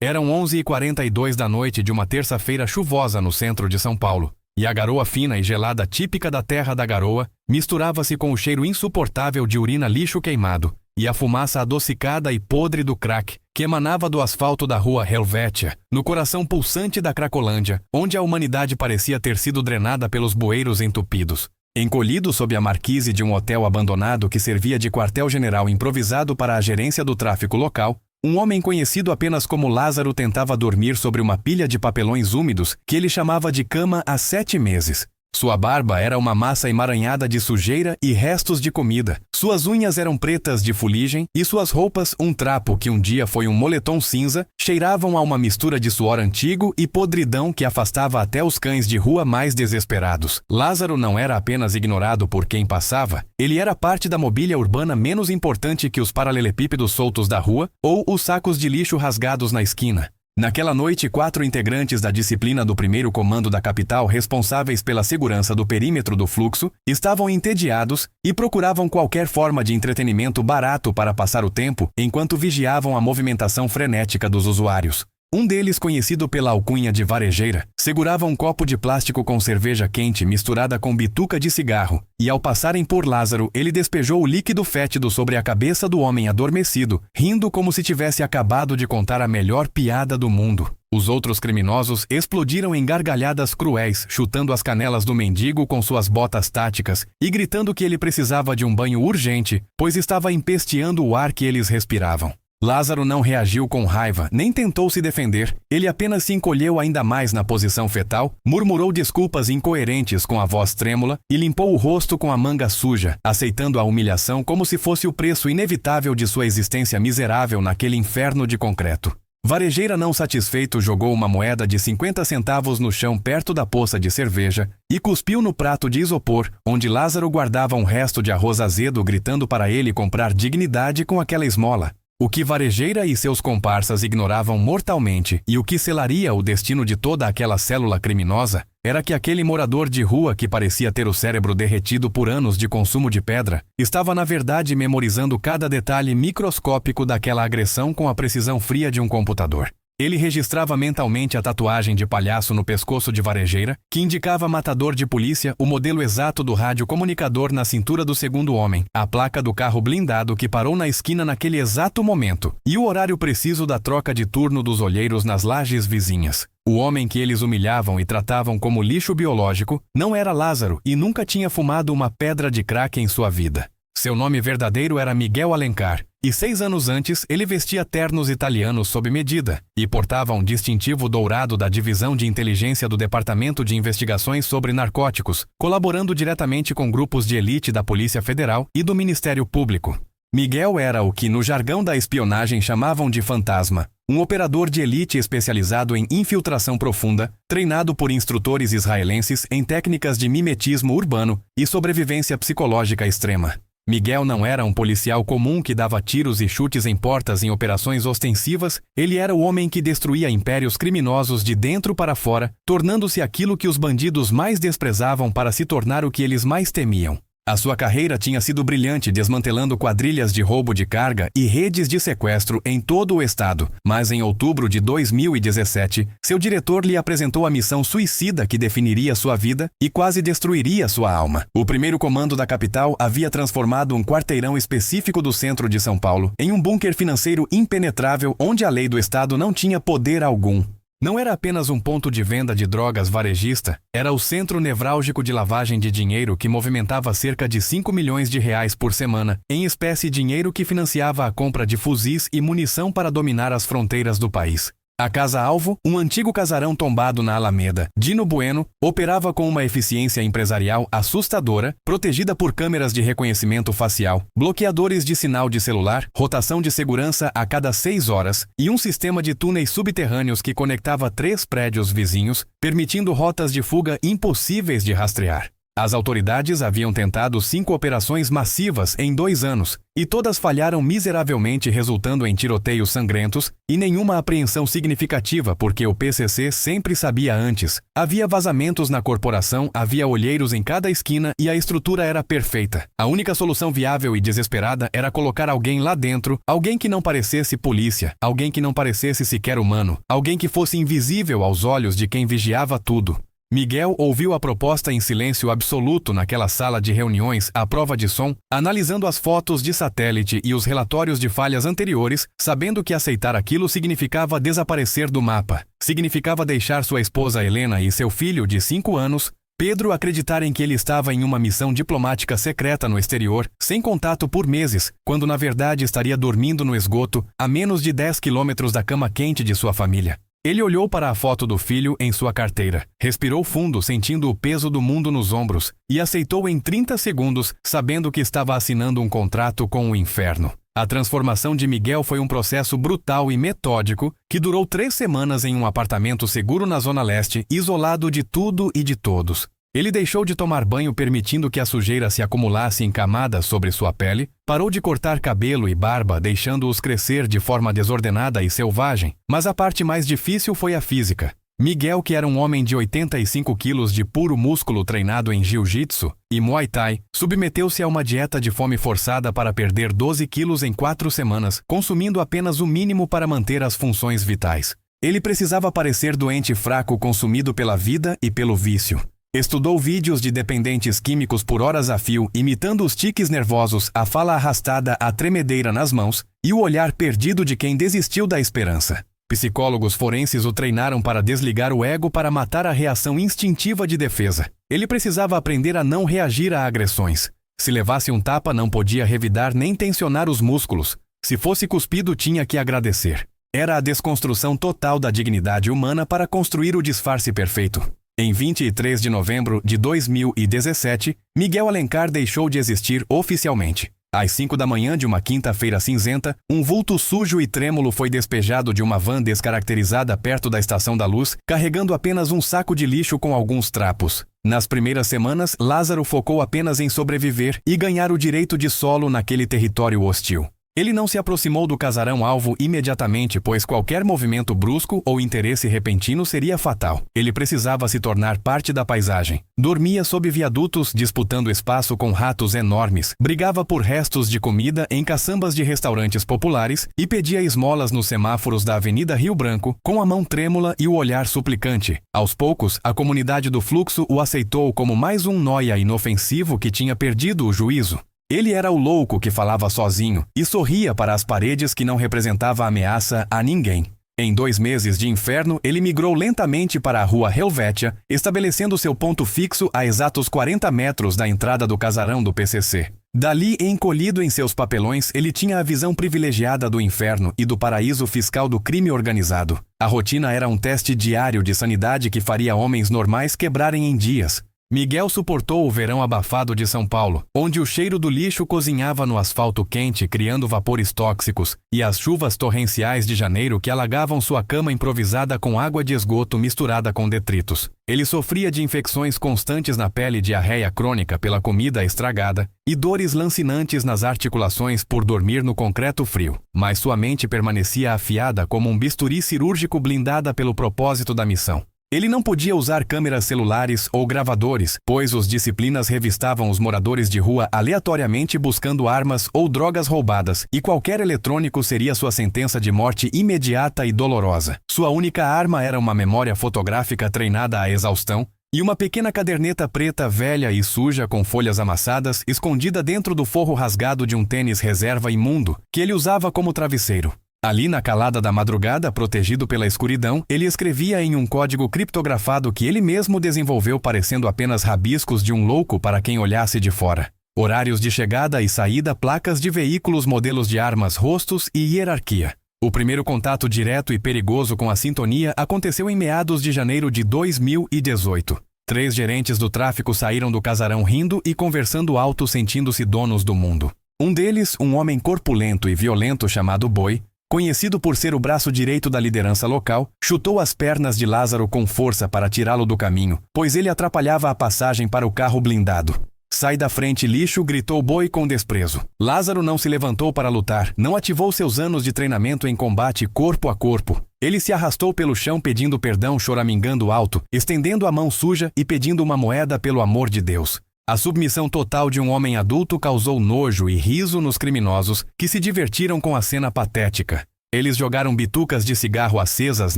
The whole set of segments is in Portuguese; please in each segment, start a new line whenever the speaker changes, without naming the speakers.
Eram 11h42 da noite de uma terça-feira chuvosa no centro de São Paulo, e a garoa fina e gelada típica da terra da garoa misturava-se com o cheiro insuportável de urina lixo queimado e a fumaça adocicada e podre do crack que emanava do asfalto da rua Helvétia, no coração pulsante da Cracolândia, onde a humanidade parecia ter sido drenada pelos bueiros entupidos. Encolhido sob a marquise de um hotel abandonado que servia de quartel-general improvisado para a gerência do tráfico local, um homem conhecido apenas como Lázaro tentava dormir sobre uma pilha de papelões úmidos que ele chamava de cama há 7 meses. Sua barba era uma massa emaranhada de sujeira e restos de comida. Suas unhas eram pretas de fuligem e suas roupas, um trapo que um dia foi um moletom cinza, cheiravam a uma mistura de suor antigo e podridão que afastava até os cães de rua mais desesperados. Lázaro não era apenas ignorado por quem passava, ele era parte da mobília urbana menos importante que os paralelepípedos soltos da rua ou os sacos de lixo rasgados na esquina. Naquela noite, 4 integrantes da disciplina do 1º Comando da capital, responsáveis pela segurança do perímetro do fluxo, estavam entediados e procuravam qualquer forma de entretenimento barato para passar o tempo enquanto vigiavam a movimentação frenética dos usuários. Um deles, conhecido pela alcunha de varejeira, segurava um copo de plástico com cerveja quente misturada com bituca de cigarro, e ao passarem por Lázaro, ele despejou o líquido fétido sobre a cabeça do homem adormecido, rindo como se tivesse acabado de contar a melhor piada do mundo. Os outros criminosos explodiram em gargalhadas cruéis, chutando as canelas do mendigo com suas botas táticas e gritando que ele precisava de um banho urgente, pois estava empesteando o ar que eles respiravam. Lázaro não reagiu com raiva, nem tentou se defender, ele apenas se encolheu ainda mais na posição fetal, murmurou desculpas incoerentes com a voz trêmula e limpou o rosto com a manga suja, aceitando a humilhação como se fosse o preço inevitável de sua existência miserável naquele inferno de concreto. Varejeira, não satisfeito, jogou uma moeda de 50 centavos no chão perto da poça de cerveja e cuspiu no prato de isopor, onde Lázaro guardava um resto de arroz azedo, gritando para ele comprar dignidade com aquela esmola. O que Varejeira e seus comparsas ignoravam mortalmente e o que selaria o destino de toda aquela célula criminosa era que aquele morador de rua que parecia ter o cérebro derretido por anos de consumo de pedra estava na verdade memorizando cada detalhe microscópico daquela agressão com a precisão fria de um computador. Ele registrava mentalmente a tatuagem de palhaço no pescoço de Varejeira, que indicava matador de polícia, o modelo exato do rádio comunicador na cintura do segundo homem, a placa do carro blindado que parou na esquina naquele exato momento, e o horário preciso da troca de turno dos olheiros nas lajes vizinhas. O homem que eles humilhavam e tratavam como lixo biológico não era Lázaro e nunca tinha fumado uma pedra de crack em sua vida. Seu nome verdadeiro era Miguel Alencar, e 6 anos antes ele vestia ternos italianos sob medida e portava um distintivo dourado da Divisão de Inteligência do Departamento de Investigações sobre Narcóticos, colaborando diretamente com grupos de elite da Polícia Federal e do Ministério Público. Miguel era o que no jargão da espionagem chamavam de fantasma, um operador de elite especializado em infiltração profunda, treinado por instrutores israelenses em técnicas de mimetismo urbano e sobrevivência psicológica extrema. Miguel não era um policial comum que dava tiros e chutes em portas em operações ostensivas, ele era o homem que destruía impérios criminosos de dentro para fora, tornando-se aquilo que os bandidos mais desprezavam para se tornar o que eles mais temiam. A sua carreira tinha sido brilhante, desmantelando quadrilhas de roubo de carga e redes de sequestro em todo o estado, mas em outubro de 2017, seu diretor lhe apresentou a missão suicida que definiria sua vida e quase destruiria sua alma. O 1º Comando da capital havia transformado um quarteirão específico do centro de São Paulo em um bunker financeiro impenetrável onde a lei do estado não tinha poder algum. Não era apenas um ponto de venda de drogas varejista, era o centro nevrálgico de lavagem de dinheiro que movimentava cerca de 5 milhões de reais por semana, em espécie dinheiro que financiava a compra de fuzis e munição para dominar as fronteiras do país. A casa-alvo, um antigo casarão tombado na Alameda, Dino Bueno, operava com uma eficiência empresarial assustadora, protegida por câmeras de reconhecimento facial, bloqueadores de sinal de celular, rotação de segurança a cada 6 horas e um sistema de túneis subterrâneos que conectava 3 prédios vizinhos, permitindo rotas de fuga impossíveis de rastrear. As autoridades haviam tentado 5 operações massivas em 2 anos, e todas falharam miseravelmente, resultando em tiroteios sangrentos e nenhuma apreensão significativa, porque o PCC sempre sabia antes. Havia vazamentos na corporação, havia olheiros em cada esquina e a estrutura era perfeita. A única solução viável e desesperada era colocar alguém lá dentro, alguém que não parecesse polícia, alguém que não parecesse sequer humano, alguém que fosse invisível aos olhos de quem vigiava tudo. Miguel ouviu a proposta em silêncio absoluto naquela sala de reuniões à prova de som, analisando as fotos de satélite e os relatórios de falhas anteriores, sabendo que aceitar aquilo significava desaparecer do mapa. Significava deixar sua esposa Helena e seu filho de 5 anos, Pedro, acreditarem que ele estava em uma missão diplomática secreta no exterior, sem contato por meses, quando na verdade estaria dormindo no esgoto, a menos de 10 quilômetros da cama quente de sua família. Ele olhou para a foto do filho em sua carteira, respirou fundo, sentindo o peso do mundo nos ombros, e aceitou em 30 segundos, sabendo que estava assinando um contrato com o inferno. A transformação de Miguel foi um processo brutal e metódico que durou 3 semanas em um apartamento seguro na Zona Leste, isolado de tudo e de todos. Ele deixou de tomar banho, permitindo que a sujeira se acumulasse em camadas sobre sua pele, parou de cortar cabelo e barba, deixando-os crescer de forma desordenada e selvagem, mas a parte mais difícil foi a física. Miguel, que era um homem de 85 quilos de puro músculo treinado em jiu-jitsu e muay thai, submeteu-se a uma dieta de fome forçada para perder 12 quilos em 4 semanas, consumindo apenas o mínimo para manter as funções vitais. Ele precisava parecer doente fraco consumido pela vida e pelo vício. Estudou vídeos de dependentes químicos por horas a fio, imitando os tiques nervosos, a fala arrastada, a tremedeira nas mãos e o olhar perdido de quem desistiu da esperança. Psicólogos forenses o treinaram para desligar o ego para matar a reação instintiva de defesa. Ele precisava aprender a não reagir a agressões. Se levasse um tapa, não podia revidar nem tensionar os músculos. Se fosse cuspido, tinha que agradecer. Era a desconstrução total da dignidade humana para construir o disfarce perfeito. Em 23 de novembro de 2017, Miguel Alencar deixou de existir oficialmente. Às 5 da manhã de uma quinta-feira cinzenta, um vulto sujo e trêmulo foi despejado de uma van descaracterizada perto da Estação da Luz, carregando apenas um saco de lixo com alguns trapos. Nas primeiras semanas, Lázaro focou apenas em sobreviver e ganhar o direito de solo naquele território hostil. Ele não se aproximou do casarão-alvo imediatamente, pois qualquer movimento brusco ou interesse repentino seria fatal. Ele precisava se tornar parte da paisagem. Dormia sob viadutos, disputando espaço com ratos enormes, brigava por restos de comida em caçambas de restaurantes populares e pedia esmolas nos semáforos da Avenida Rio Branco, com a mão trêmula e o olhar suplicante. Aos poucos, a comunidade do fluxo o aceitou como mais um nóia inofensivo que tinha perdido o juízo. Ele era o louco que falava sozinho e sorria para as paredes, que não representava ameaça a ninguém. Em 2 meses de inferno, ele migrou lentamente para a rua Helvétia, estabelecendo seu ponto fixo a exatos 40 metros da entrada do casarão do PCC. Dali, encolhido em seus papelões, ele tinha a visão privilegiada do inferno e do paraíso fiscal do crime organizado. A rotina era um teste diário de sanidade que faria homens normais quebrarem em dias. Miguel suportou o verão abafado de São Paulo, onde o cheiro do lixo cozinhava no asfalto quente, criando vapores tóxicos, e as chuvas torrenciais de janeiro que alagavam sua cama improvisada com água de esgoto misturada com detritos. Ele sofria de infecções constantes na pele, diarreia crônica pela comida estragada e dores lancinantes nas articulações por dormir no concreto frio. Mas sua mente permanecia afiada como um bisturi cirúrgico, blindada pelo propósito da missão. Ele não podia usar câmeras celulares ou gravadores, pois os disciplinas revistavam os moradores de rua aleatoriamente buscando armas ou drogas roubadas, e qualquer eletrônico seria sua sentença de morte imediata e dolorosa. Sua única arma era uma memória fotográfica treinada à exaustão e uma pequena caderneta preta velha e suja com folhas amassadas, escondida dentro do forro rasgado de um tênis reserva imundo, que ele usava como travesseiro. Ali, na calada da madrugada, protegido pela escuridão, ele escrevia em um código criptografado que ele mesmo desenvolveu, parecendo apenas rabiscos de um louco para quem olhasse de fora. Horários de chegada e saída, placas de veículos, modelos de armas, rostos e hierarquia. O primeiro contato direto e perigoso com a sintonia aconteceu em meados de janeiro de 2018. 3 gerentes do tráfico saíram do casarão rindo e conversando alto, sentindo-se donos do mundo. Um deles, um homem corpulento e violento chamado Boi, conhecido por ser o braço direito da liderança local, chutou as pernas de Lázaro com força para tirá-lo do caminho, pois ele atrapalhava a passagem para o carro blindado. Sai da frente, lixo, gritou Boi com desprezo. Lázaro não se levantou para lutar, não ativou seus anos de treinamento em combate corpo a corpo. Ele se arrastou pelo chão pedindo perdão, choramingando alto, estendendo a mão suja e pedindo uma moeda pelo amor de Deus. A submissão total de um homem adulto causou nojo e riso nos criminosos, que se divertiram com a cena patética. Eles jogaram bitucas de cigarro acesas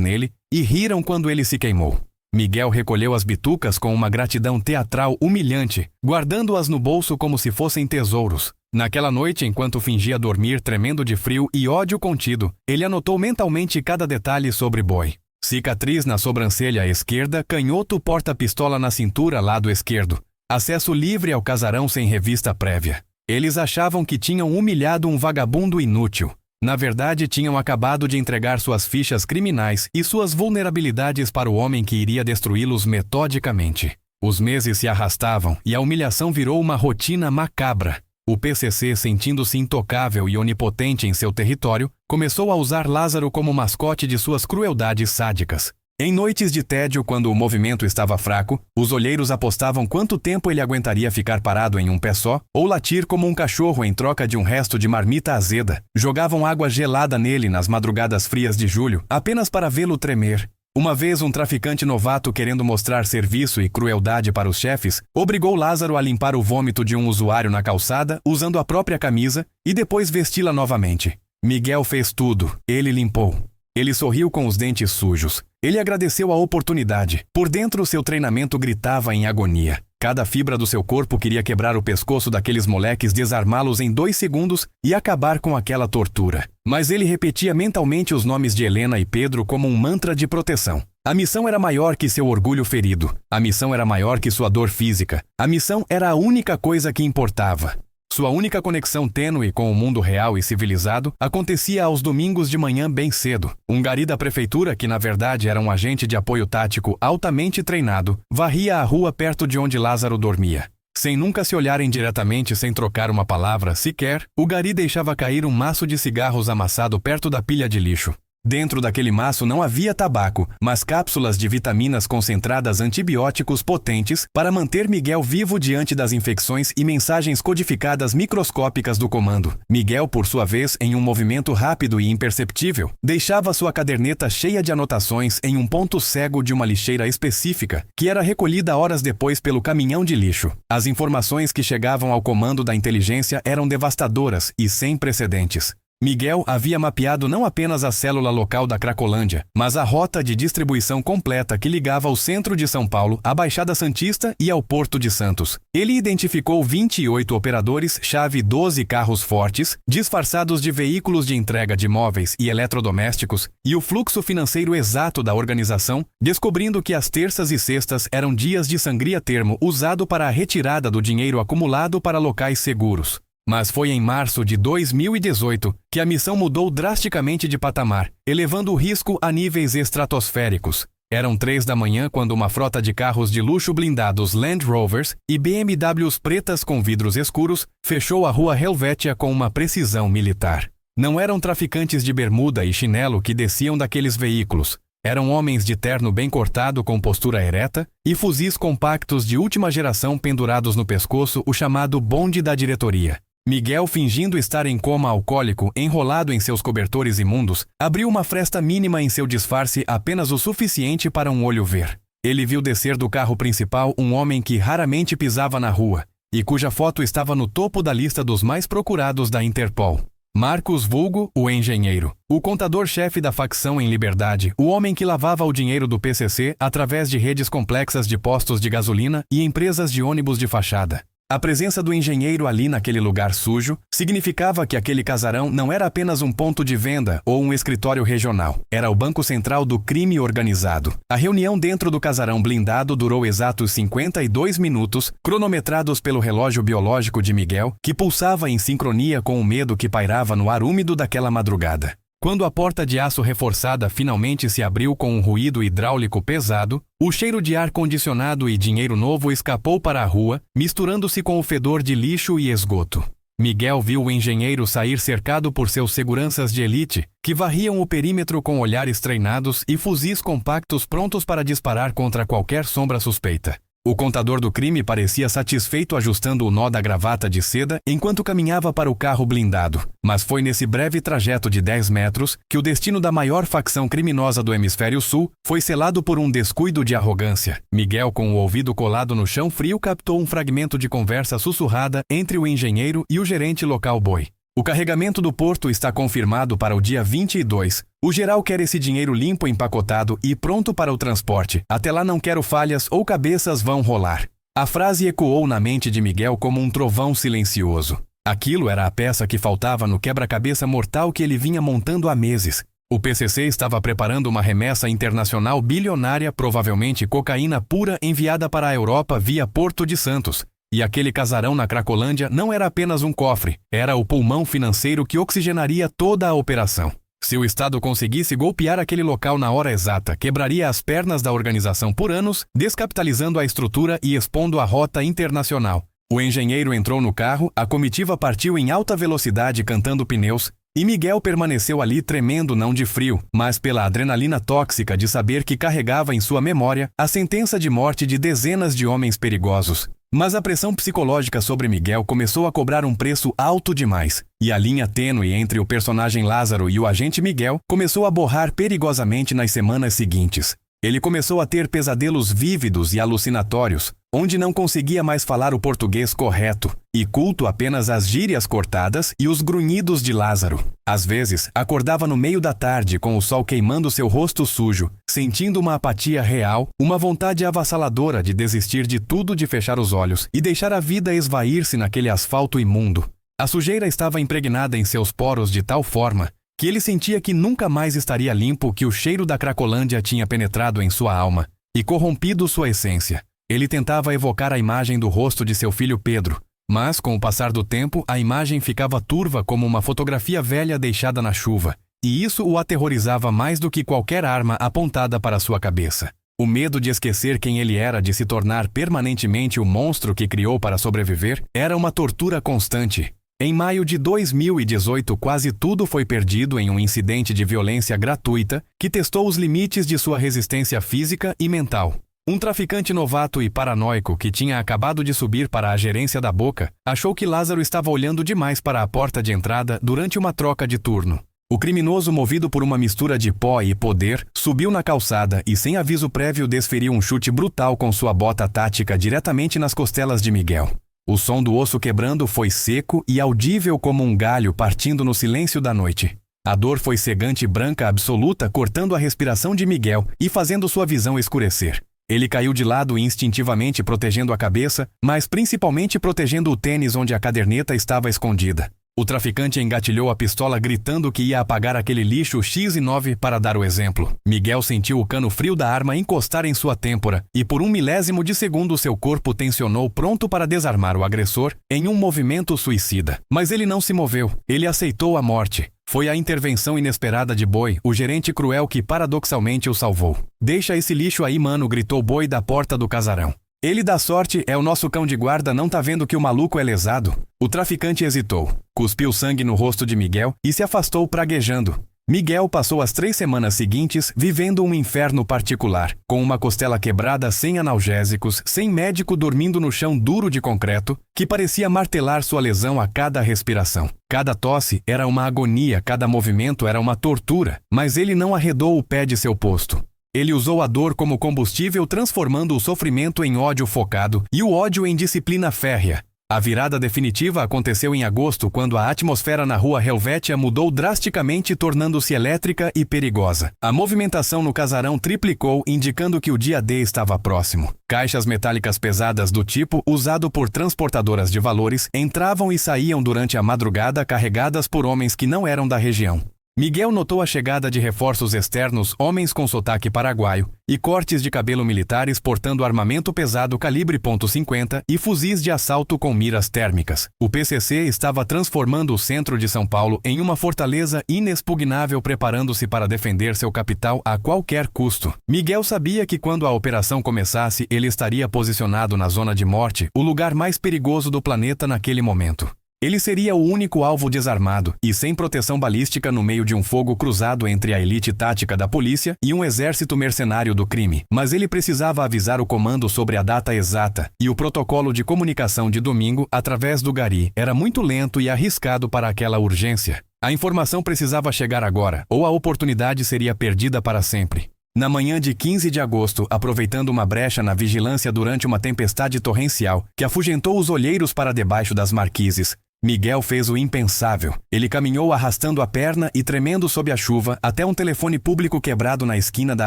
nele e riram quando ele se queimou. Miguel recolheu as bitucas com uma gratidão teatral humilhante, guardando-as no bolso como se fossem tesouros. Naquela noite, enquanto fingia dormir tremendo de frio e ódio contido, ele anotou mentalmente cada detalhe sobre Boi. Cicatriz na sobrancelha esquerda, canhoto porta-pistola na cintura, lado esquerdo. Acesso livre ao casarão sem revista prévia. Eles achavam que tinham humilhado um vagabundo inútil. Na verdade, tinham acabado de entregar suas fichas criminais e suas vulnerabilidades para o homem que iria destruí-los metodicamente. Os meses se arrastavam e a humilhação virou uma rotina macabra. O PCC, sentindo-se intocável e onipotente em seu território, começou a usar Lázaro como mascote de suas crueldades sádicas. Em noites de tédio, quando o movimento estava fraco, os olheiros apostavam quanto tempo ele aguentaria ficar parado em um pé só, ou latir como um cachorro em troca de um resto de marmita azeda. Jogavam água gelada nele nas madrugadas frias de julho, apenas para vê-lo tremer. Uma vez, um traficante novato, querendo mostrar serviço e crueldade para os chefes, obrigou Lázaro a limpar o vômito de um usuário na calçada, usando a própria camisa, e depois vesti-la novamente. Miguel fez tudo. Ele limpou. Ele sorriu com os dentes sujos. Ele agradeceu a oportunidade. Por dentro, seu treinamento gritava em agonia. Cada fibra do seu corpo queria quebrar o pescoço daqueles moleques, desarmá-los em 2 segundos e acabar com aquela tortura. Mas ele repetia mentalmente os nomes de Helena e Pedro como um mantra de proteção. A missão era maior que seu orgulho ferido. A missão era maior que sua dor física. A missão era a única coisa que importava. Sua única conexão tênue com o mundo real e civilizado acontecia aos domingos de manhã bem cedo. Um gari da prefeitura, que na verdade era um agente de apoio tático altamente treinado, varria a rua perto de onde Lázaro dormia. Sem nunca se olharem diretamente, sem trocar uma palavra sequer, o gari deixava cair um maço de cigarros amassado perto da pilha de lixo. Dentro daquele maço não havia tabaco, mas cápsulas de vitaminas concentradas, antibióticos potentes para manter Miguel vivo diante das infecções e mensagens codificadas microscópicas do comando. Miguel, por sua vez, em um movimento rápido e imperceptível, deixava sua caderneta cheia de anotações em um ponto cego de uma lixeira específica, que era recolhida horas depois pelo caminhão de lixo. As informações que chegavam ao comando da inteligência eram devastadoras e sem precedentes. Miguel havia mapeado não apenas a célula local da Cracolândia, mas a rota de distribuição completa que ligava o centro de São Paulo à Baixada Santista e ao Porto de Santos. Ele identificou 28 operadores, chave 12 carros fortes, disfarçados de veículos de entrega de móveis e eletrodomésticos, e o fluxo financeiro exato da organização, descobrindo que as terças e sextas eram dias de sangria, termo usado para a retirada do dinheiro acumulado para locais seguros. Mas foi em março de 2018 que a missão mudou drasticamente de patamar, elevando o risco a níveis estratosféricos. Eram 3 da manhã quando uma frota de carros de luxo blindados Land Rovers e BMWs pretas com vidros escuros fechou a rua Helvétia com uma precisão militar. Não eram traficantes de bermuda e chinelo que desciam daqueles veículos. Eram homens de terno bem cortado com postura ereta e fuzis compactos de última geração pendurados no pescoço, o chamado bonde da diretoria. Miguel, fingindo estar em coma alcoólico, enrolado em seus cobertores imundos, abriu uma fresta mínima em seu disfarce, apenas o suficiente para um olho ver. Ele viu descer do carro principal um homem que raramente pisava na rua, e cuja foto estava no topo da lista dos mais procurados da Interpol. Marcos Vulgo, o engenheiro. O contador-chefe da facção em liberdade, o homem que lavava o dinheiro do PCC através de redes complexas de postos de gasolina e empresas de ônibus de fachada. A presença do engenheiro ali naquele lugar sujo significava que aquele casarão não era apenas um ponto de venda ou um escritório regional. Era o banco central do crime organizado. A reunião dentro do casarão blindado durou exatos 52 minutos, cronometrados pelo relógio biológico de Miguel, que pulsava em sincronia com o medo que pairava no ar úmido daquela madrugada. Quando a porta de aço reforçada finalmente se abriu com um ruído hidráulico pesado, o cheiro de ar-condicionado e dinheiro novo escapou para a rua, misturando-se com o fedor de lixo e esgoto. Miguel viu o engenheiro sair cercado por seus seguranças de elite, que varriam o perímetro com olhares treinados e fuzis compactos prontos para disparar contra qualquer sombra suspeita. O contador do crime parecia satisfeito ajustando o nó da gravata de seda enquanto caminhava para o carro blindado. Mas foi nesse breve trajeto de 10 metros que o destino da maior facção criminosa do Hemisfério Sul foi selado por um descuido de arrogância. Miguel, com o ouvido colado no chão frio, captou um fragmento de conversa sussurrada entre o engenheiro e o gerente local Boi. O carregamento do porto está confirmado para o dia 22. O geral quer esse dinheiro limpo, empacotado e pronto para o transporte. Até lá não quero falhas ou cabeças vão rolar. A frase ecoou na mente de Miguel como um trovão silencioso. Aquilo era a peça que faltava no quebra-cabeça mortal que ele vinha montando há meses. O PCC estava preparando uma remessa internacional bilionária, provavelmente cocaína pura enviada para a Europa via Porto de Santos. E aquele casarão na Cracolândia não era apenas um cofre, era o pulmão financeiro que oxigenaria toda a operação. Se o Estado conseguisse golpear aquele local na hora exata, quebraria as pernas da organização por anos, descapitalizando a estrutura e expondo a rota internacional. O engenheiro entrou no carro, a comitiva partiu em alta velocidade cantando pneus, e Miguel permaneceu ali tremendo não de frio, mas pela adrenalina tóxica de saber que carregava em sua memória a sentença de morte de dezenas de homens perigosos. Mas a pressão psicológica sobre Miguel começou a cobrar um preço alto demais, e a linha tênue entre o personagem Lázaro e o agente Miguel começou a borrar perigosamente nas semanas seguintes. Ele começou a ter pesadelos vívidos e alucinatórios, onde não conseguia mais falar o português correto, e culto apenas às gírias cortadas e os grunhidos de Lázaro. Às vezes, acordava no meio da tarde com o sol queimando seu rosto sujo, sentindo uma apatia real, uma vontade avassaladora de desistir de tudo, de fechar os olhos e deixar a vida esvair-se naquele asfalto imundo. A sujeira estava impregnada em seus poros de tal forma que ele sentia que nunca mais estaria limpo, que o cheiro da Cracolândia tinha penetrado em sua alma e corrompido sua essência. Ele tentava evocar a imagem do rosto de seu filho Pedro, mas com o passar do tempo a imagem ficava turva como uma fotografia velha deixada na chuva, e isso o aterrorizava mais do que qualquer arma apontada para sua cabeça. O medo de esquecer quem ele era, de se tornar permanentemente o monstro que criou para sobreviver, era uma tortura constante. Em maio de 2018, quase tudo foi perdido em um incidente de violência gratuita que testou os limites de sua resistência física e mental. Um traficante novato e paranoico que tinha acabado de subir para a gerência da Boca achou que Lázaro estava olhando demais para a porta de entrada durante uma troca de turno. O criminoso, movido por uma mistura de pó e poder, subiu na calçada e, sem aviso prévio, desferiu um chute brutal com sua bota tática diretamente nas costelas de Miguel. O som do osso quebrando foi seco e audível como um galho partindo no silêncio da noite. A dor foi cegante e branca absoluta, cortando a respiração de Miguel e fazendo sua visão escurecer. Ele caiu de lado instintivamente, protegendo a cabeça, mas principalmente protegendo o tênis onde a caderneta estava escondida. O traficante engatilhou a pistola gritando que ia apagar aquele lixo X9 para dar o exemplo. Miguel sentiu o cano frio da arma encostar em sua têmpora e por um milésimo de segundo seu corpo tensionou pronto para desarmar o agressor em um movimento suicida. Mas ele não se moveu, ele aceitou a morte. Foi a intervenção inesperada de Boi, o gerente cruel, que paradoxalmente o salvou. "Deixa esse lixo aí, mano", gritou Boi da porta do casarão. "Ele dá sorte, é o nosso cão de guarda, não tá vendo que o maluco é lesado?" O traficante hesitou, cuspiu sangue no rosto de Miguel e se afastou praguejando. Miguel passou as 3 semanas seguintes vivendo um inferno particular, com uma costela quebrada, sem analgésicos, sem médico, dormindo no chão duro de concreto, que parecia martelar sua lesão a cada respiração. Cada tosse era uma agonia, cada movimento era uma tortura, mas ele não arredou o pé de seu posto. Ele usou a dor como combustível, transformando o sofrimento em ódio focado e o ódio em disciplina férrea. A virada definitiva aconteceu em agosto, quando a atmosfera na rua Helvétia mudou drasticamente, tornando-se elétrica e perigosa. A movimentação no casarão triplicou, indicando que o dia D estava próximo. Caixas metálicas pesadas do tipo usado por transportadoras de valores entravam e saíam durante a madrugada, carregadas por homens que não eram da região. Miguel notou a chegada de reforços externos, homens com sotaque paraguaio e cortes de cabelo militares portando armamento pesado calibre .50 e fuzis de assalto com miras térmicas. O PCC estava transformando o centro de São Paulo em uma fortaleza inexpugnável, preparando-se para defender seu capital a qualquer custo. Miguel sabia que quando a operação começasse, ele estaria posicionado na zona de morte, o lugar mais perigoso do planeta naquele momento. Ele seria o único alvo desarmado e sem proteção balística no meio de um fogo cruzado entre a elite tática da polícia e um exército mercenário do crime. Mas ele precisava avisar o comando sobre a data exata, e o protocolo de comunicação de domingo através do Gari era muito lento e arriscado para aquela urgência. A informação precisava chegar agora, ou a oportunidade seria perdida para sempre. Na manhã de 15 de agosto, aproveitando uma brecha na vigilância durante uma tempestade torrencial que afugentou os olheiros para debaixo das marquises, Miguel fez o impensável. Ele caminhou arrastando a perna e tremendo sob a chuva até um telefone público quebrado na esquina da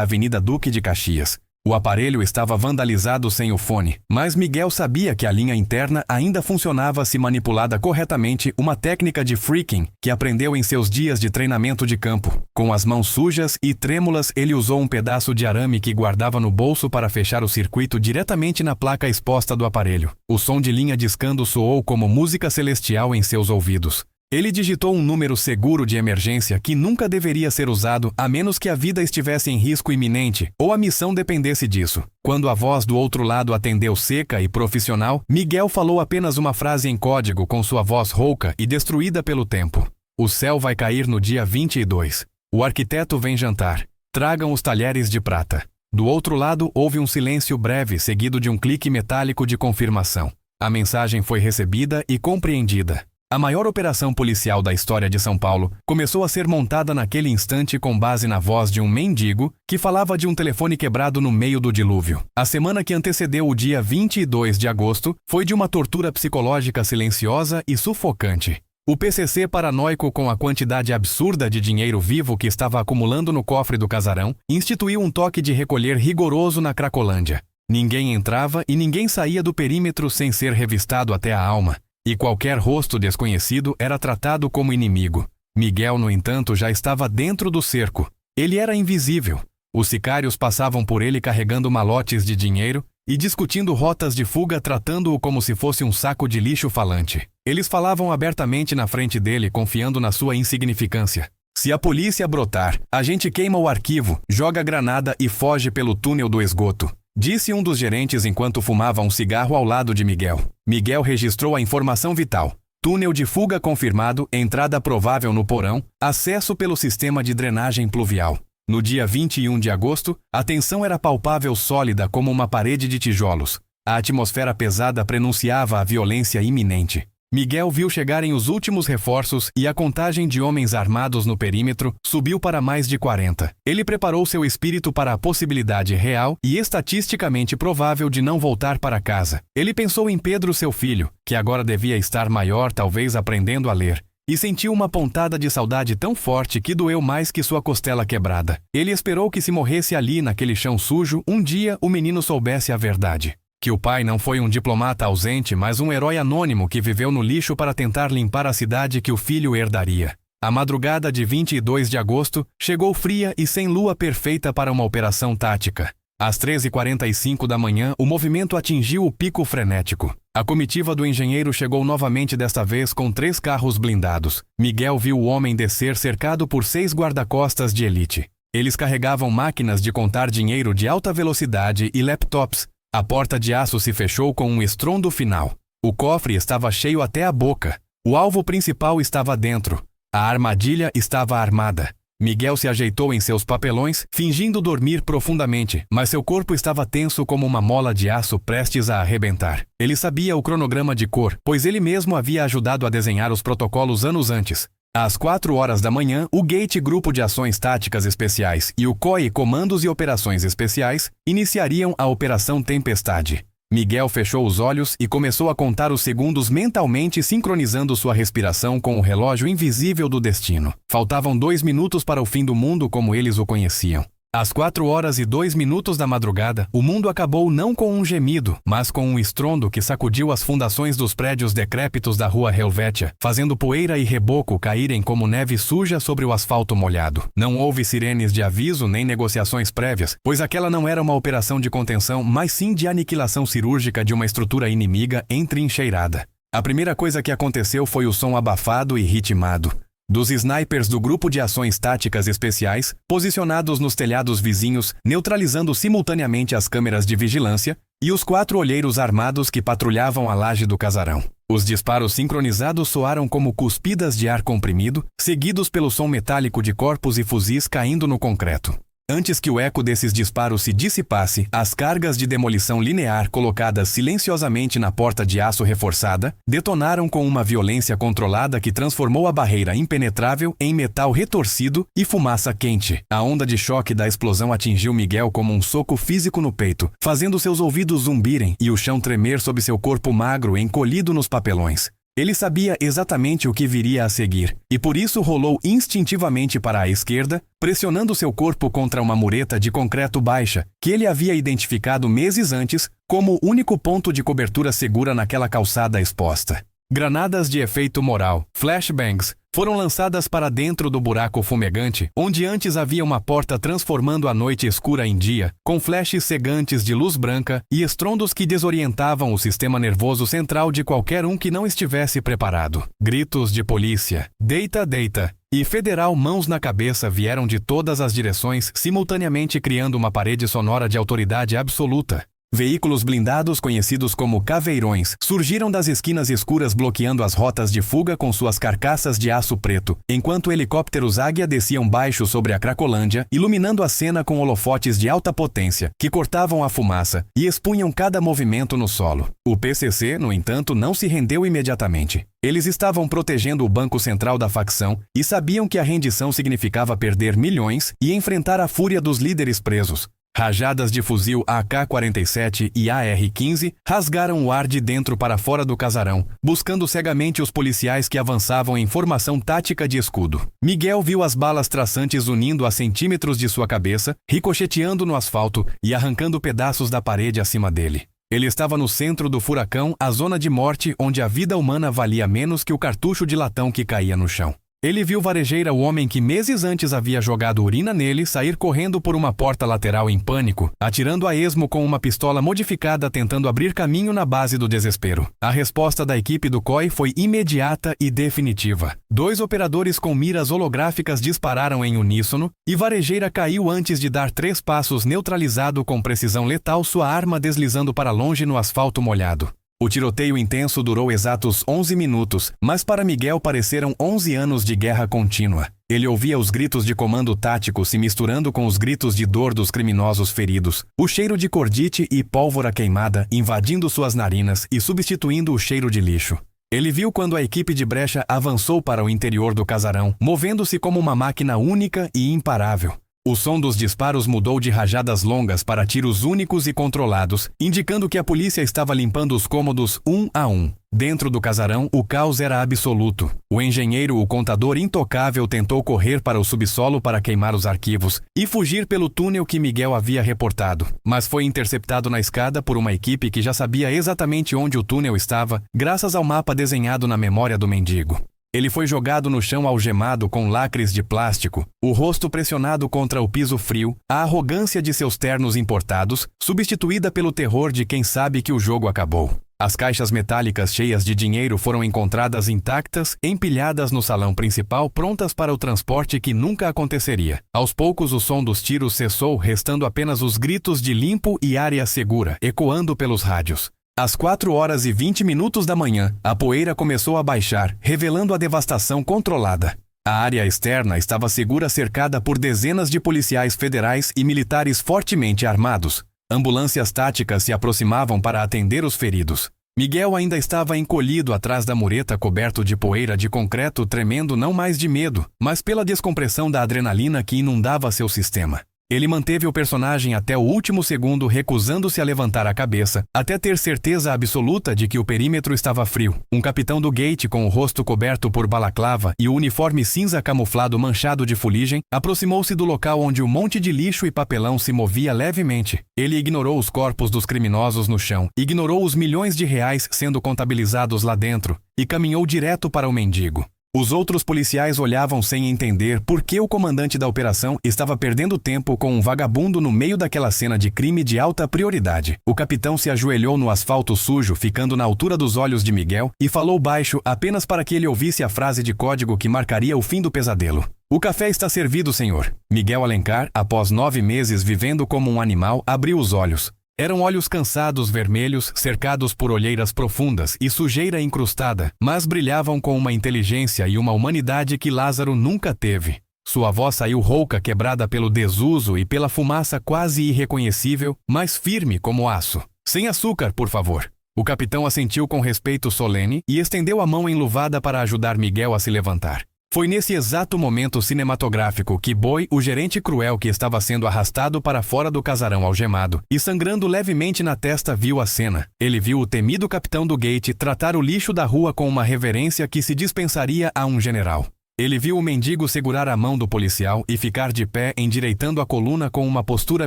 Avenida Duque de Caxias. O aparelho estava vandalizado sem o fone, mas Miguel sabia que a linha interna ainda funcionava se manipulada corretamente, uma técnica de freaking que aprendeu em seus dias de treinamento de campo. Com as mãos sujas e trêmulas, ele usou um pedaço de arame que guardava no bolso para fechar o circuito diretamente na placa exposta do aparelho. O som de linha discando soou como música celestial em seus ouvidos. Ele digitou um número seguro de emergência que nunca deveria ser usado a menos que a vida estivesse em risco iminente ou a missão dependesse disso. Quando a voz do outro lado atendeu seca e profissional, Miguel falou apenas uma frase em código com sua voz rouca e destruída pelo tempo. O céu vai cair no dia 22. O arquiteto vem jantar. Tragam os talheres de prata. Do outro lado, houve um silêncio breve seguido de um clique metálico de confirmação. A mensagem foi recebida e compreendida. A maior operação policial da história de São Paulo começou a ser montada naquele instante com base na voz de um mendigo que falava de um telefone quebrado no meio do dilúvio. A semana que antecedeu o dia 22 de agosto foi de uma tortura psicológica silenciosa e sufocante. O PCC, paranoico com a quantidade absurda de dinheiro vivo que estava acumulando no cofre do casarão, instituiu um toque de recolher rigoroso na Cracolândia. Ninguém entrava e ninguém saía do perímetro sem ser revistado até a alma. E qualquer rosto desconhecido era tratado como inimigo. Miguel, no entanto, já estava dentro do cerco. Ele era invisível. Os sicários passavam por ele carregando malotes de dinheiro e discutindo rotas de fuga, tratando-o como se fosse um saco de lixo falante. Eles falavam abertamente na frente dele, confiando na sua insignificância. Se a polícia brotar, a gente queima o arquivo, joga granada e foge pelo túnel do esgoto, disse um dos gerentes enquanto fumava um cigarro ao lado de Miguel. Miguel registrou a informação vital. Túnel de fuga confirmado, entrada provável no porão, acesso pelo sistema de drenagem pluvial. No dia 21 de agosto, a tensão era palpável, sólida como uma parede de tijolos. A atmosfera pesada prenunciava a violência iminente. Miguel viu chegarem os últimos reforços e a contagem de homens armados no perímetro subiu para mais de 40. Ele preparou seu espírito para a possibilidade real e estatisticamente provável de não voltar para casa. Ele pensou em Pedro, seu filho, que agora devia estar maior, talvez aprendendo a ler, e sentiu uma pontada de saudade tão forte que doeu mais que sua costela quebrada. Ele esperou que, se morresse ali naquele chão sujo, um dia o menino soubesse a verdade. Que o pai não foi um diplomata ausente, mas um herói anônimo que viveu no lixo para tentar limpar a cidade que o filho herdaria. A madrugada de 22 de agosto chegou fria e sem lua perfeita para uma operação tática. Às 13h45 da manhã, o movimento atingiu o pico frenético. A comitiva do engenheiro chegou novamente, desta vez com 3 carros blindados. Miguel viu o homem descer cercado por 6 guarda-costas de elite. Eles carregavam máquinas de contar dinheiro de alta velocidade e laptops. A porta de aço se fechou com um estrondo final. O cofre estava cheio até a boca. O alvo principal estava dentro. A armadilha estava armada. Miguel se ajeitou em seus papelões, fingindo dormir profundamente, mas seu corpo estava tenso como uma mola de aço prestes a arrebentar. Ele sabia o cronograma de cor, pois ele mesmo havia ajudado a desenhar os protocolos anos antes. Às 4 horas da manhã, o GATE, Grupo de Ações Táticas Especiais, e o COI, Comandos e Operações Especiais, iniciariam a Operação Tempestade. Miguel fechou os olhos e começou a contar os segundos mentalmente, sincronizando sua respiração com o relógio invisível do destino. Faltavam 2 minutos para o fim do mundo como eles o conheciam. Às 4h02 da madrugada, o mundo acabou não com um gemido, mas com um estrondo que sacudiu as fundações dos prédios decrépitos da rua Helvétia, fazendo poeira e reboco caírem como neve suja sobre o asfalto molhado. Não houve sirenes de aviso nem negociações prévias, pois aquela não era uma operação de contenção, mas sim de aniquilação cirúrgica de uma estrutura inimiga entrincheirada. A primeira coisa que aconteceu foi o som abafado e ritmado dos snipers do Grupo de Ações Táticas Especiais, posicionados nos telhados vizinhos, neutralizando simultaneamente as câmeras de vigilância e os 4 olheiros armados que patrulhavam a laje do casarão. Os disparos sincronizados soaram como cuspidas de ar comprimido, seguidos pelo som metálico de corpos e fuzis caindo no concreto. Antes que o eco desses disparos se dissipasse, as cargas de demolição linear colocadas silenciosamente na porta de aço reforçada detonaram com uma violência controlada que transformou a barreira impenetrável em metal retorcido e fumaça quente. A onda de choque da explosão atingiu Miguel como um soco físico no peito, fazendo seus ouvidos zumbirem e o chão tremer sob seu corpo magro encolhido nos papelões. Ele sabia exatamente o que viria a seguir, e por isso rolou instintivamente para a esquerda, pressionando seu corpo contra uma mureta de concreto baixa, que ele havia identificado meses antes como o único ponto de cobertura segura naquela calçada exposta. Granadas de efeito moral, flashbangs, foram lançadas para dentro do buraco fumegante, onde antes havia uma porta transformando a noite escura em dia, com flashes cegantes de luz branca e estrondos que desorientavam o sistema nervoso central de qualquer um que não estivesse preparado. Gritos de polícia, deita, deita, e federal mãos na cabeça vieram de todas as direções, simultaneamente criando uma parede sonora de autoridade absoluta. Veículos blindados conhecidos como caveirões surgiram das esquinas escuras bloqueando as rotas de fuga com suas carcaças de aço preto, enquanto helicópteros águia desciam baixo sobre a Cracolândia, iluminando a cena com holofotes de alta potência, que cortavam a fumaça e expunham cada movimento no solo. O PCC, no entanto, não se rendeu imediatamente. Eles estavam protegendo o banco central da facção e sabiam que a rendição significava perder milhões e enfrentar a fúria dos líderes presos. Rajadas de fuzil AK-47 e AR-15 rasgaram o ar de dentro para fora do casarão, buscando cegamente os policiais que avançavam em formação tática de escudo. Miguel viu as balas traçantes unindo a centímetros de sua cabeça, ricocheteando no asfalto e arrancando pedaços da parede acima dele. Ele estava no centro do furacão, a zona de morte onde a vida humana valia menos que o cartucho de latão que caía no chão. Ele viu Varejeira, o homem que meses antes havia jogado urina nele, sair correndo por uma porta lateral em pânico, atirando a esmo com uma pistola modificada tentando abrir caminho na base do desespero. A resposta da equipe do COI foi imediata e definitiva. 2 operadores com miras holográficas dispararam em uníssono e Varejeira caiu antes de dar 3 passos, neutralizado com precisão letal, sua arma deslizando para longe no asfalto molhado. O tiroteio intenso durou exatos 11 minutos, mas para Miguel pareceram 11 anos de guerra contínua. Ele ouvia os gritos de comando tático se misturando com os gritos de dor dos criminosos feridos, o cheiro de cordite e pólvora queimada invadindo suas narinas e substituindo o cheiro de lixo. Ele viu quando a equipe de brecha avançou para o interior do casarão, movendo-se como uma máquina única e imparável. O som dos disparos mudou de rajadas longas para tiros únicos e controlados, indicando que a polícia estava limpando os cômodos um a um. Dentro do casarão, o caos era absoluto. O engenheiro, o contador intocável, tentou correr para o subsolo para queimar os arquivos e fugir pelo túnel que Miguel havia reportado, mas foi interceptado na escada por uma equipe que já sabia exatamente onde o túnel estava, graças ao mapa desenhado na memória do mendigo. Ele foi jogado no chão algemado com lacres de plástico, o rosto pressionado contra o piso frio, a arrogância de seus ternos importados, substituída pelo terror de quem sabe que o jogo acabou. As caixas metálicas cheias de dinheiro foram encontradas intactas, empilhadas no salão principal, prontas para o transporte que nunca aconteceria. Aos poucos o som dos tiros cessou, restando apenas os gritos de limpo e área segura, ecoando pelos rádios. Às 4h20 da manhã, a poeira começou a baixar, revelando a devastação controlada. A área externa estava segura, cercada por dezenas de policiais federais e militares fortemente armados. Ambulâncias táticas se aproximavam para atender os feridos. Miguel ainda estava encolhido atrás da mureta, coberto de poeira de concreto, tremendo não mais de medo, mas pela descompressão da adrenalina que inundava seu sistema. Ele manteve o personagem até o último segundo, recusando-se a levantar a cabeça, até ter certeza absoluta de que o perímetro estava frio. Um capitão do gate com o rosto coberto por balaclava e o uniforme cinza camuflado manchado de fuligem, aproximou-se do local onde o monte de lixo e papelão se movia levemente. Ele ignorou os corpos dos criminosos no chão, ignorou os milhões de reais sendo contabilizados lá dentro, e caminhou direto para o mendigo. Os outros policiais olhavam sem entender por que o comandante da operação estava perdendo tempo com um vagabundo no meio daquela cena de crime de alta prioridade. O capitão se ajoelhou no asfalto sujo, ficando na altura dos olhos de Miguel, e falou baixo apenas para que ele ouvisse a frase de código que marcaria o fim do pesadelo. "O café está servido, senhor." Miguel Alencar, após 9 meses vivendo como um animal, abriu os olhos. Eram olhos cansados vermelhos, cercados por olheiras profundas e sujeira incrustada, mas brilhavam com uma inteligência e uma humanidade que Lázaro nunca teve. Sua voz saiu rouca, quebrada pelo desuso e pela fumaça quase irreconhecível, mas firme como aço. Sem açúcar, por favor. O capitão assentiu com respeito solene e estendeu a mão enluvada para ajudar Miguel a se levantar. Foi nesse exato momento cinematográfico que Boi, o gerente cruel que estava sendo arrastado para fora do casarão algemado e sangrando levemente na testa, viu a cena. Ele viu o temido capitão do gate tratar o lixo da rua com uma reverência que se dispensaria a um general. Ele viu o mendigo segurar a mão do policial e ficar de pé endireitando a coluna com uma postura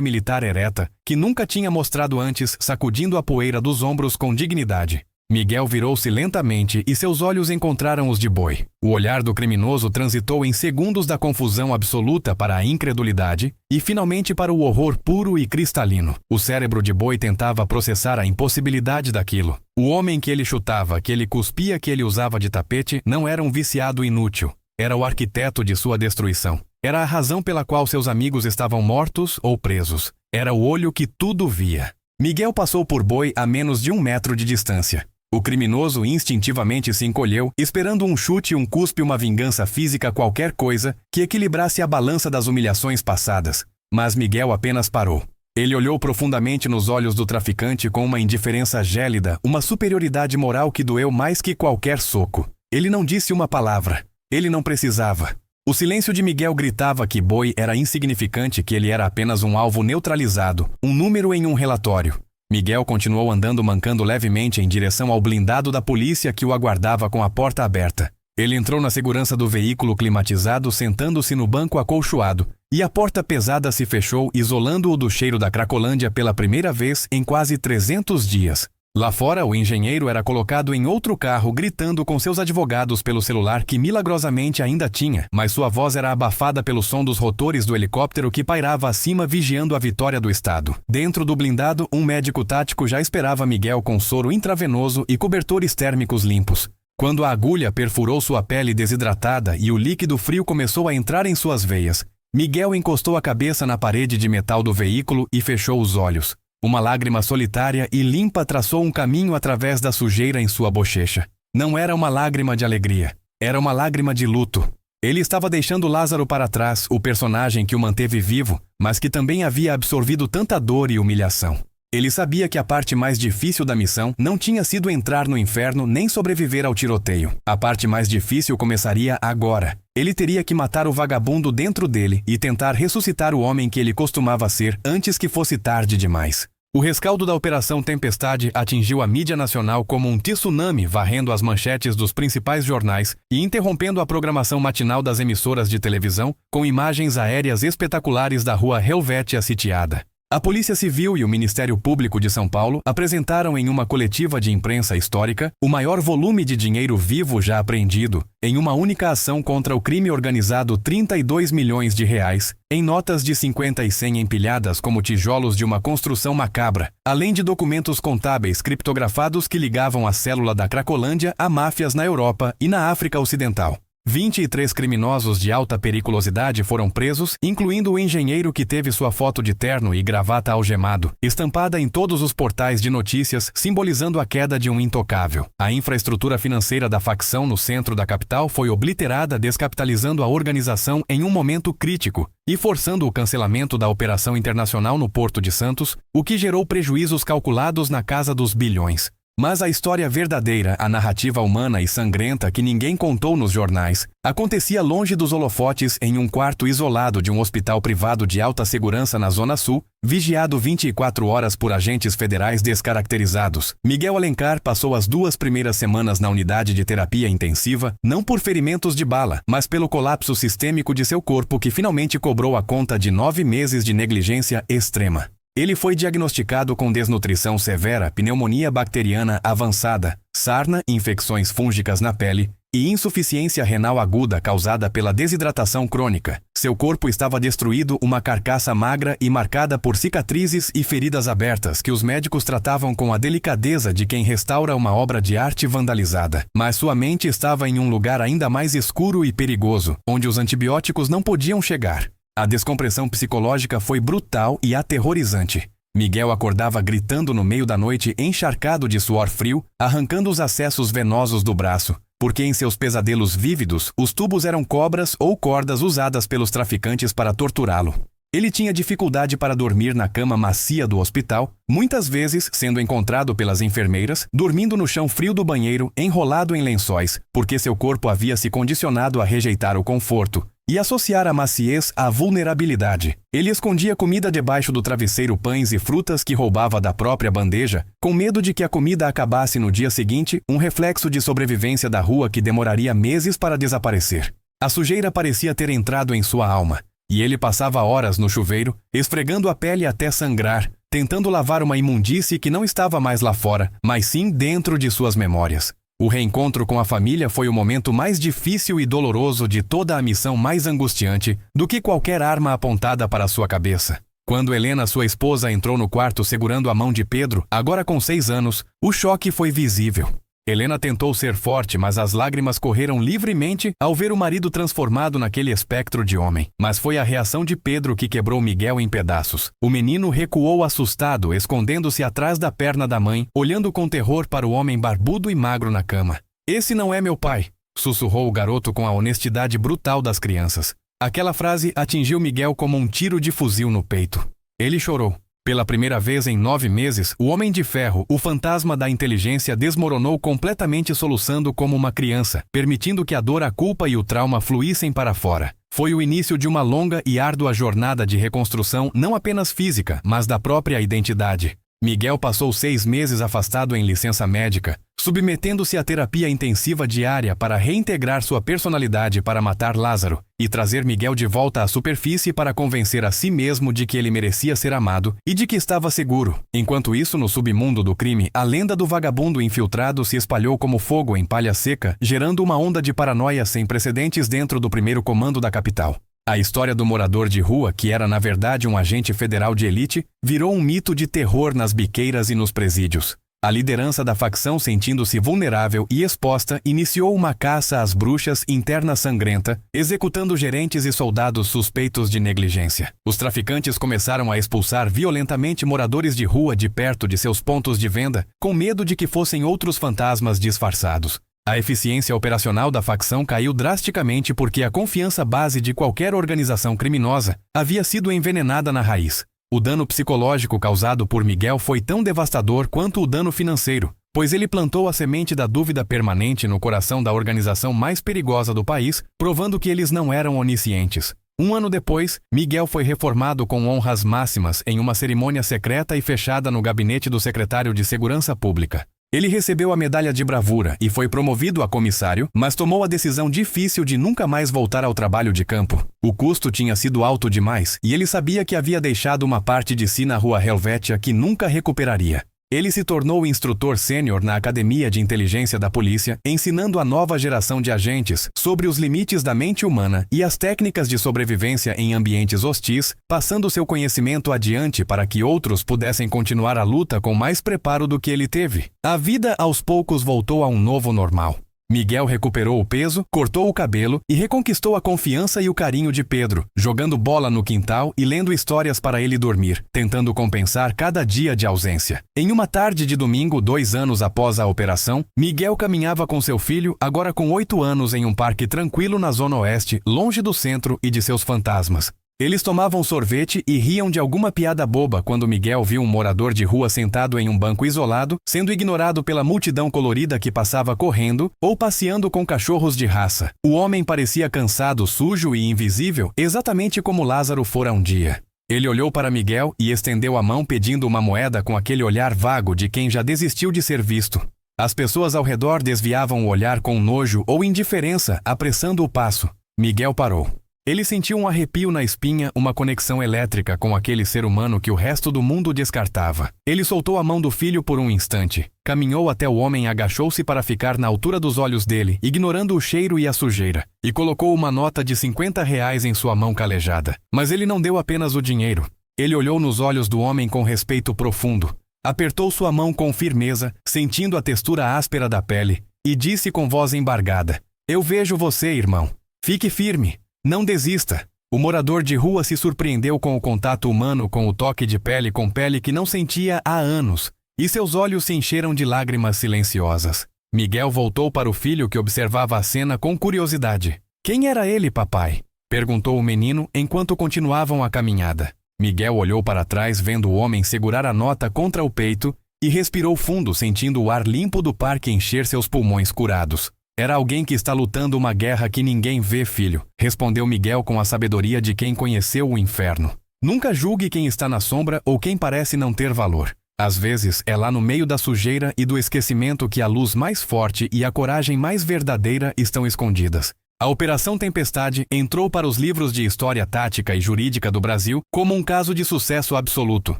militar ereta, que nunca tinha mostrado antes, sacudindo a poeira dos ombros com dignidade. Miguel virou-se lentamente e seus olhos encontraram os de Boi. O olhar do criminoso transitou em segundos da confusão absoluta para a incredulidade e finalmente para o horror puro e cristalino. O cérebro de Boi tentava processar a impossibilidade daquilo. O homem que ele chutava, que ele cuspia, que ele usava de tapete, não era um viciado inútil. Era o arquiteto de sua destruição. Era a razão pela qual seus amigos estavam mortos ou presos. Era o olho que tudo via. Miguel passou por Boi a menos de 1 metro de distância. O criminoso instintivamente se encolheu, esperando um chute, um cuspe, uma vingança física, qualquer coisa que equilibrasse a balança das humilhações passadas. Mas Miguel apenas parou. Ele olhou profundamente nos olhos do traficante com uma indiferença gélida, uma superioridade moral que doeu mais que qualquer soco. Ele não disse uma palavra. Ele não precisava. O silêncio de Miguel gritava que Boi era insignificante, que ele era apenas um alvo neutralizado, um número em um relatório. Miguel continuou andando mancando levemente em direção ao blindado da polícia que o aguardava com a porta aberta. Ele entrou na segurança do veículo climatizado, sentando-se no banco acolchoado, e a porta pesada se fechou, isolando-o do cheiro da Cracolândia pela primeira vez em quase 300 dias. Lá fora, o engenheiro era colocado em outro carro, gritando com seus advogados pelo celular que milagrosamente ainda tinha, mas sua voz era abafada pelo som dos rotores do helicóptero que pairava acima vigiando a vitória do Estado. Dentro do blindado, um médico tático já esperava Miguel com soro intravenoso e cobertores térmicos limpos. Quando a agulha perfurou sua pele desidratada e o líquido frio começou a entrar em suas veias, Miguel encostou a cabeça na parede de metal do veículo e fechou os olhos. Uma lágrima solitária e limpa traçou um caminho através da sujeira em sua bochecha. Não era uma lágrima de alegria. Era uma lágrima de luto. Ele estava deixando Lázaro para trás, o personagem que o manteve vivo, mas que também havia absorvido tanta dor e humilhação. Ele sabia que a parte mais difícil da missão não tinha sido entrar no inferno nem sobreviver ao tiroteio. A parte mais difícil começaria agora. Ele teria que matar o vagabundo dentro dele e tentar ressuscitar o homem que ele costumava ser antes que fosse tarde demais. O rescaldo da Operação Tempestade atingiu a mídia nacional como um tsunami, varrendo as manchetes dos principais jornais e interrompendo a programação matinal das emissoras de televisão com imagens aéreas espetaculares da rua Helvétia sitiada. A Polícia Civil e o Ministério Público de São Paulo apresentaram em uma coletiva de imprensa histórica o maior volume de dinheiro vivo já apreendido, em uma única ação contra o crime organizado, 32 milhões de reais, em notas de 50 e 100 empilhadas como tijolos de uma construção macabra, além de documentos contábeis criptografados que ligavam a célula da Cracolândia a máfias na Europa e na África Ocidental. 23 criminosos de alta periculosidade foram presos, incluindo o engenheiro que teve sua foto de terno e gravata algemado, estampada em todos os portais de notícias, simbolizando a queda de um intocável. A infraestrutura financeira da facção no centro da capital foi obliterada, descapitalizando a organização em um momento crítico e forçando o cancelamento da operação internacional no Porto de Santos, o que gerou prejuízos calculados na casa dos bilhões. Mas a história verdadeira, a narrativa humana e sangrenta que ninguém contou nos jornais, acontecia longe dos holofotes em um quarto isolado de um hospital privado de alta segurança na Zona Sul, vigiado 24 horas por agentes federais descaracterizados. Miguel Alencar passou as 2 primeiras semanas na unidade de terapia intensiva, não por ferimentos de bala, mas pelo colapso sistêmico de seu corpo que finalmente cobrou a conta de 9 meses de negligência extrema. Ele foi diagnosticado com desnutrição severa, pneumonia bacteriana avançada, sarna, infecções fúngicas na pele e insuficiência renal aguda causada pela desidratação crônica. Seu corpo estava destruído, uma carcaça magra e marcada por cicatrizes e feridas abertas que os médicos tratavam com a delicadeza de quem restaura uma obra de arte vandalizada. Mas sua mente estava em um lugar ainda mais escuro e perigoso, onde os antibióticos não podiam chegar. A descompressão psicológica foi brutal e aterrorizante. Miguel acordava gritando no meio da noite, encharcado de suor frio, arrancando os acessos venosos do braço, porque em seus pesadelos vívidos, os tubos eram cobras ou cordas usadas pelos traficantes para torturá-lo. Ele tinha dificuldade para dormir na cama macia do hospital, muitas vezes sendo encontrado pelas enfermeiras, dormindo no chão frio do banheiro, enrolado em lençóis, porque seu corpo havia se condicionado a rejeitar o conforto e associar a maciez à vulnerabilidade. Ele escondia comida debaixo do travesseiro, pães e frutas que roubava da própria bandeja, com medo de que a comida acabasse no dia seguinte, um reflexo de sobrevivência da rua que demoraria meses para desaparecer. A sujeira parecia ter entrado em sua alma. E ele passava horas no chuveiro, esfregando a pele até sangrar, tentando lavar uma imundície que não estava mais lá fora, mas sim dentro de suas memórias. O reencontro com a família foi o momento mais difícil e doloroso de toda a missão, mais angustiante do que qualquer arma apontada para sua cabeça. Quando Helena, sua esposa, entrou no quarto segurando a mão de Pedro, agora com 6 anos, o choque foi visível. Helena tentou ser forte, mas as lágrimas correram livremente ao ver o marido transformado naquele espectro de homem. Mas foi a reação de Pedro que quebrou Miguel em pedaços. O menino recuou assustado, escondendo-se atrás da perna da mãe, olhando com terror para o homem barbudo e magro na cama. "Esse não é meu pai", sussurrou o garoto com a honestidade brutal das crianças. Aquela frase atingiu Miguel como um tiro de fuzil no peito. Ele chorou. Pela primeira vez em 9 meses, o Homem de Ferro, o fantasma da inteligência, desmoronou completamente, soluçando como uma criança, permitindo que a dor, a culpa e o trauma fluíssem para fora. Foi o início de uma longa e árdua jornada de reconstrução, não apenas física, mas da própria identidade. Miguel passou 6 meses afastado em licença médica, submetendo-se à terapia intensiva diária para reintegrar sua personalidade, para matar Lázaro e trazer Miguel de volta à superfície, para convencer a si mesmo de que ele merecia ser amado e de que estava seguro. Enquanto isso, no submundo do crime, a lenda do vagabundo infiltrado se espalhou como fogo em palha seca, gerando uma onda de paranoia sem precedentes dentro do primeiro comando da capital. A história do morador de rua, que era na verdade um agente federal de elite, virou um mito de terror nas biqueiras e nos presídios. A liderança da facção, sentindo-se vulnerável e exposta, iniciou uma caça às bruxas interna sangrenta, executando gerentes e soldados suspeitos de negligência. Os traficantes começaram a expulsar violentamente moradores de rua de perto de seus pontos de venda, com medo de que fossem outros fantasmas disfarçados. A eficiência operacional da facção caiu drasticamente porque a confiança base de qualquer organização criminosa havia sido envenenada na raiz. O dano psicológico causado por Miguel foi tão devastador quanto o dano financeiro, pois ele plantou a semente da dúvida permanente no coração da organização mais perigosa do país, provando que eles não eram oniscientes. 1 ano depois, Miguel foi reformado com honras máximas em uma cerimônia secreta e fechada no gabinete do secretário de Segurança Pública. Ele recebeu a medalha de bravura e foi promovido a comissário, mas tomou a decisão difícil de nunca mais voltar ao trabalho de campo. O custo tinha sido alto demais e ele sabia que havia deixado uma parte de si na rua Helvétia que nunca recuperaria. Ele se tornou instrutor sênior na Academia de Inteligência da Polícia, ensinando a nova geração de agentes sobre os limites da mente humana e as técnicas de sobrevivência em ambientes hostis, passando seu conhecimento adiante para que outros pudessem continuar a luta com mais preparo do que ele teve. A vida aos poucos voltou a um novo normal. Miguel recuperou o peso, cortou o cabelo e reconquistou a confiança e o carinho de Pedro, jogando bola no quintal e lendo histórias para ele dormir, tentando compensar cada dia de ausência. Em uma tarde de domingo, 2 anos após a operação, Miguel caminhava com seu filho, agora com 8 anos, em um parque tranquilo na zona oeste, longe do centro e de seus fantasmas. Eles tomavam sorvete e riam de alguma piada boba quando Miguel viu um morador de rua sentado em um banco isolado, sendo ignorado pela multidão colorida que passava correndo ou passeando com cachorros de raça. O homem parecia cansado, sujo e invisível, exatamente como Lázaro fora um dia. Ele olhou para Miguel e estendeu a mão pedindo uma moeda com aquele olhar vago de quem já desistiu de ser visto. As pessoas ao redor desviavam o olhar com nojo ou indiferença, apressando o passo. Miguel parou. Ele sentiu um arrepio na espinha, uma conexão elétrica com aquele ser humano que o resto do mundo descartava. Ele soltou a mão do filho por um instante. Caminhou até o homem, agachou-se para ficar na altura dos olhos dele, ignorando o cheiro e a sujeira, e colocou uma nota de R$50 em sua mão calejada. Mas ele não deu apenas o dinheiro. Ele olhou nos olhos do homem com respeito profundo. Apertou sua mão com firmeza, sentindo a textura áspera da pele, e disse com voz embargada: "Eu vejo você, irmão. Fique firme. Não desista." O morador de rua se surpreendeu com o contato humano, com o toque de pele com pele que não sentia há anos, e seus olhos se encheram de lágrimas silenciosas. Miguel voltou para o filho que observava a cena com curiosidade. Quem era ele, papai? Perguntou o menino enquanto continuavam a caminhada. Miguel olhou para trás vendo o homem segurar a nota contra o peito e respirou fundo, sentindo o ar limpo do parque encher seus pulmões curados. Era alguém que está lutando uma guerra que ninguém vê, filho, respondeu Miguel com a sabedoria de quem conheceu o inferno. Nunca julgue quem está na sombra ou quem parece não ter valor. Às vezes é lá no meio da sujeira e do esquecimento que a luz mais forte e a coragem mais verdadeira estão escondidas. A Operação Tempestade entrou para os livros de história tática e jurídica do Brasil como um caso de sucesso absoluto.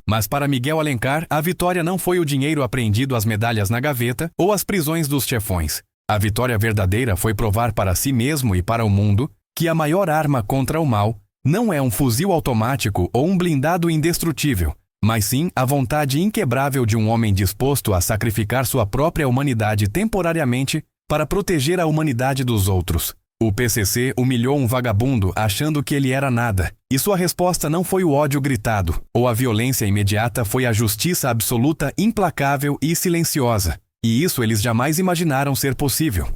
Mas para Miguel Alencar, a vitória não foi o dinheiro apreendido, as medalhas na gaveta ou as prisões dos chefões. A vitória verdadeira foi provar para si mesmo e para o mundo que a maior arma contra o mal não é um fuzil automático ou um blindado indestrutível, mas sim a vontade inquebrável de um homem disposto a sacrificar sua própria humanidade temporariamente para proteger a humanidade dos outros. O PCC humilhou um vagabundo achando que ele era nada, e sua resposta não foi o ódio gritado, ou a violência imediata, foi a justiça absoluta, implacável e silenciosa. E isso eles jamais imaginaram ser possível.